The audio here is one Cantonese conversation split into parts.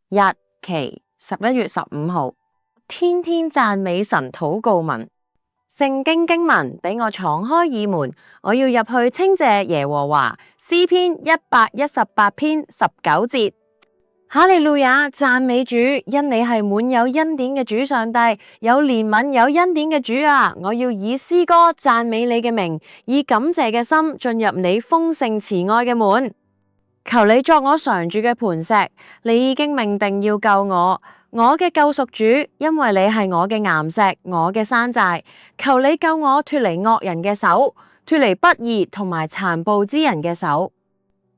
日期11月15號，天天讚美神禱告文。聖經經文，俾我敞開耳門，我要入去稱謝耶和華。詩篇118篇19節。哈利路亞，讚美主，因你係滿有恩典嘅主上帝，有憐憫有恩典嘅主啊！我要以詩歌讚美你嘅名，以感謝嘅心進入你豐盛慈愛嘅門。求你作我常住嘅磐石，你已經命定要救我。我嘅救贖主，因為你係我嘅岩石，我嘅山寨。求你救我脫離惡人嘅手，脫離不義同埋殘暴之人嘅手。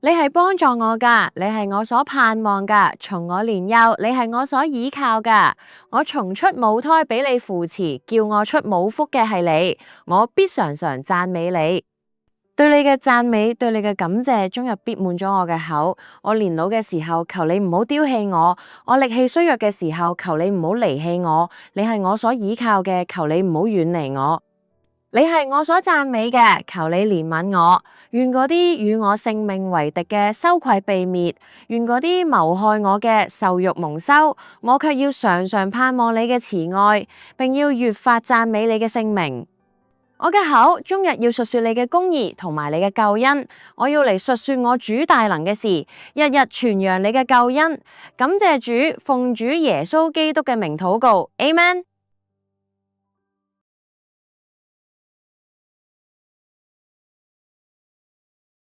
你係幫助我噶，你係我所盼望噶。從我年幼，你係我所倚靠噶。我從出母胎俾你扶持，叫我出母腹嘅係你。我必常常讚美你。對你嘅讚美，對你嘅感謝，終日必滿咗我嘅口。我年老嘅時候，求你唔好丟棄我；我力氣衰弱嘅時候，求你唔好離棄我。你係我所倚靠嘅，求你唔好遠離我。你係我所讚美嘅，求你憐憫我。願嗰啲與我性命為敵嘅羞愧被滅，願嗰啲謀害我嘅受辱蒙羞。我卻要常常盼望你嘅慈愛，並要越發讚美你嘅聖名。我嘅口終日要述說你嘅公義同埋你嘅救恩，我要嚟述說我主大能嘅事，日日傳揚你嘅救恩。感謝主，奉主耶穌基督嘅名禱告，Amen。